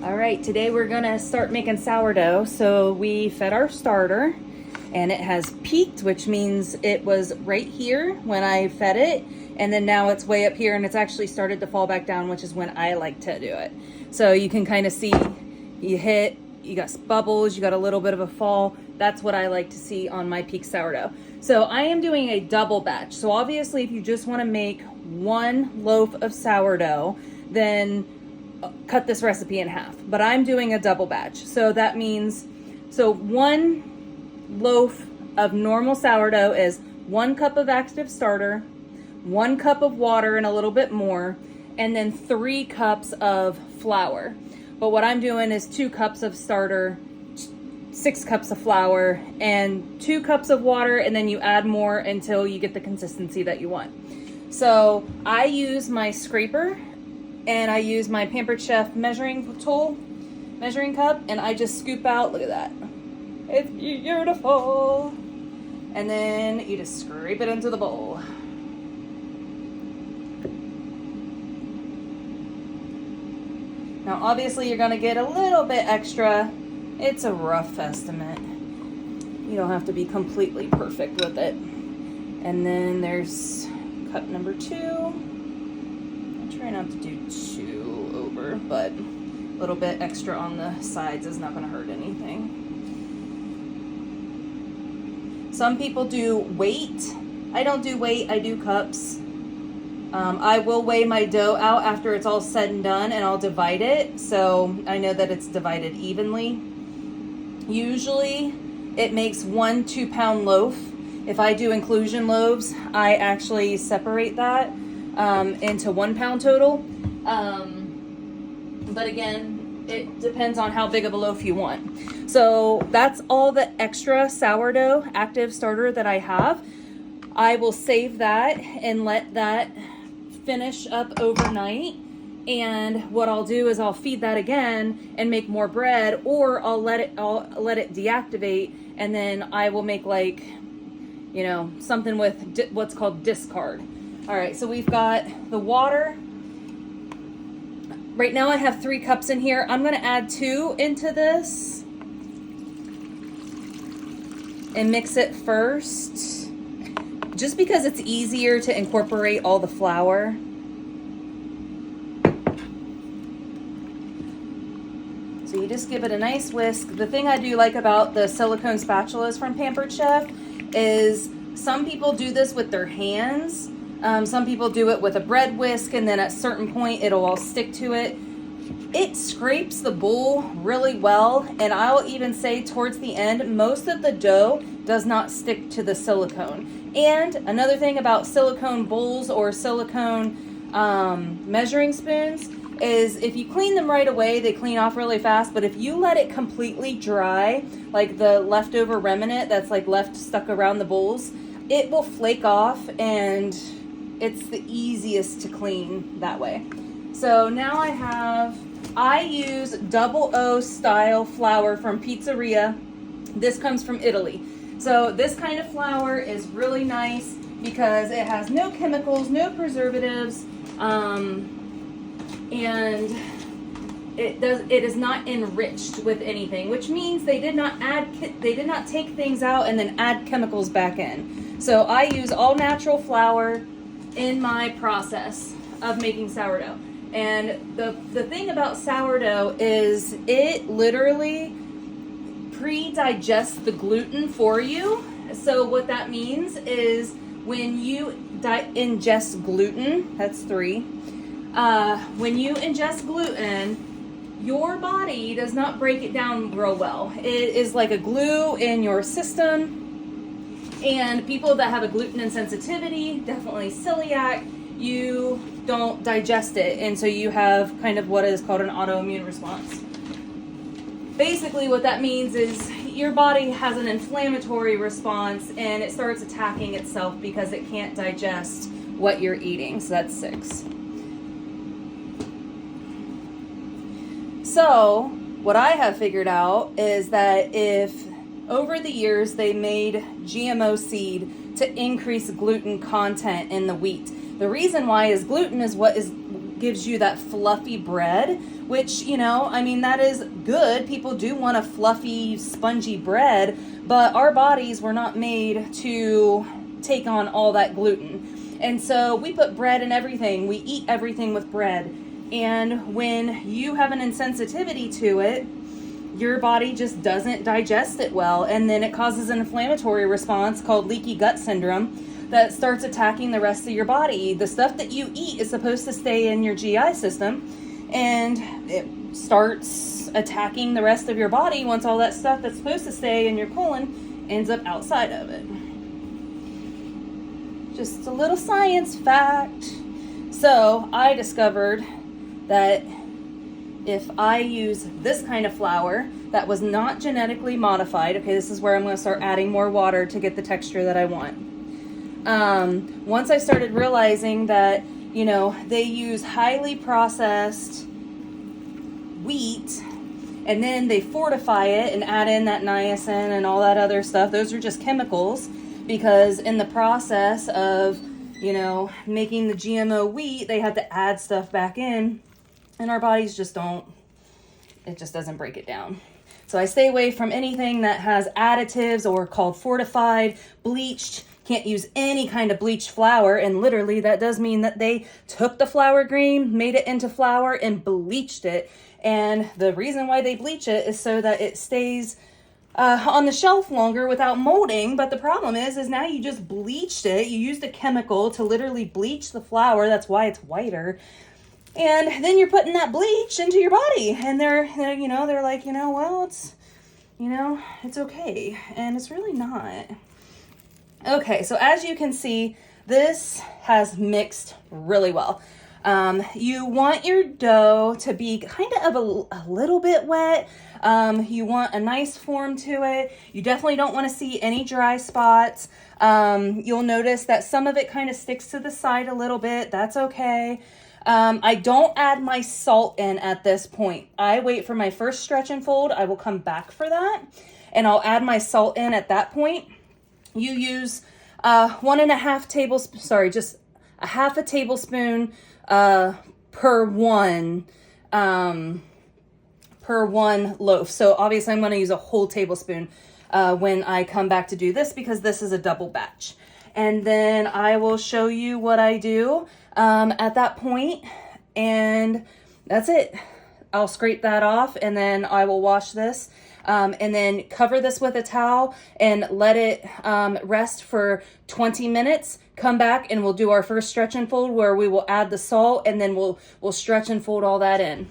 All right, today we're gonna start making sourdough. So we fed our starter and it has peaked, which means it was right here when I fed it. And then now it's way up here and it's actually started to fall back down, which is when I like to do it. So you can kind of see you got bubbles, you got a little bit of a fall. That's what I like to see on my peak sourdough. So I am doing a double batch. So obviously if you just wanna make one loaf of sourdough, then cut this recipe in half, but I'm doing a double batch. So that means, one loaf of normal sourdough is 1 cup of active starter, 1 cup of water and a little bit more, and then 3 cups of flour. But what I'm doing is 2 cups of starter, 6 cups of flour, and 2 cups of water, and then you add more until you get the consistency that you want. So I use my scraper and I use my Pampered Chef measuring cup, and I just scoop out, look at that. It's beautiful. And then you just scrape it into the bowl. Now obviously you're gonna get a little bit extra. It's a rough estimate. You don't have to be completely perfect with it. And then there's cup number 2. Try not to do too over, but a little bit extra on the sides is not going to hurt anything. Some people do weight. I don't do weight, I do cups. I will weigh my dough out after it's all said and done, and I'll divide it so I know that it's divided evenly. Usually it makes 1 2-pound loaf. If I do inclusion loaves, I actually separate that into 1 pound total. But again, it depends on how big of a loaf you want. So that's all the extra sourdough active starter that I have. I will save that and let that finish up overnight. And what I'll do is I'll feed that again and make more bread, or I'll let it deactivate, and then I will make something with what's called discard. All right, so we've got the water. Right now I have 3 cups in here. I'm gonna add 2 into this and mix it first, just because it's easier to incorporate all the flour. So you just give it a nice whisk. The thing I do like about the silicone spatulas from Pampered Chef is some people do this with their hands. Some people do it with a bread whisk, and then at a certain point it'll all stick to it. It scrapes the bowl really well, and I'll even say towards the end, most of the dough does not stick to the silicone. And another thing about silicone bowls or silicone measuring spoons is if you clean them right away, they clean off really fast, but if you let it completely dry, like the leftover remnant that's left stuck around the bowls, it will flake off, and it's the easiest to clean that way. So now I use double O style flour from Pizzeria. This comes from Italy. So this kind of flour is really nice because it has no chemicals, no preservatives, and it is not enriched with anything, which means they did not take things out and then add chemicals back in. So I use all natural flour in my process of making sourdough. And the thing about sourdough is it literally pre-digests the gluten for you. So what that means is when you ingest gluten, that's 3, when you ingest gluten, your body does not break it down real well. It is like a glue in your system. And people that have a gluten insensitivity, definitely celiac, you don't digest it. And so you have kind of what is called an autoimmune response. Basically what that means is your body has an inflammatory response and it starts attacking itself because it can't digest what you're eating. So that's 6. So what I have figured out is that if over the years they made GMO seed to increase gluten content in the wheat. The reason why is gluten is what is gives you that fluffy bread, which, you know, I mean, that is good. People do want a fluffy, spongy bread, but our bodies were not made to take on all that gluten. And so we put bread in everything. We eat everything with bread. And when you have an insensitivity to it, your body just doesn't digest it well. And then it causes an inflammatory response called leaky gut syndrome that starts attacking the rest of your body. The stuff that you eat is supposed to stay in your GI system, and it starts attacking the rest of your body once all that stuff that's supposed to stay in your colon ends up outside of it. Just a little science fact. So I discovered that if I use this kind of flour that was not genetically modified, okay, this is where I'm going to start adding more water to get the texture that I want. Once I started realizing that, you know, they use highly processed wheat and then they fortify it and add in that niacin and all that other stuff. Those are just chemicals, because in the process of, you know, making the GMO wheat, they had to add stuff back in, and our bodies just don't, it just doesn't break it down. So I stay away from anything that has additives or called fortified, bleached. Can't use any kind of bleached flour, and literally that does mean that they took the flour grain, made it into flour, and bleached it. And the reason why they bleach it is so that it stays on the shelf longer without molding. But the problem is now you just bleached it. You used a chemical to literally bleach the flour. That's why it's whiter. And then you're putting that bleach into your body, and they're you know, they're like, you know, well, it's, you know, it's okay, and it's really not. Okay, so as you can see, this has mixed really well. You want your dough to be kind of a little bit wet. You want a nice form to it. You definitely don't want to see any dry spots. You'll notice that some of it kind of sticks to the side a little bit. That's okay. I don't add my salt in at this point. I wait for my first stretch and fold. I will come back for that, and I'll add my salt in at that point. You use 1.5 tablespoons, sorry, just a half a tablespoon per one loaf. So obviously I'm going to use a whole tablespoon when I come back to do this, because this is a double batch. And then I will show you what I do at that point, and that's it. I'll scrape that off, and then I will wash this. And then cover this with a towel and let it rest for 20 minutes. Come back and we'll do our first stretch and fold, where we will add the salt, and then we'll stretch and fold all that in.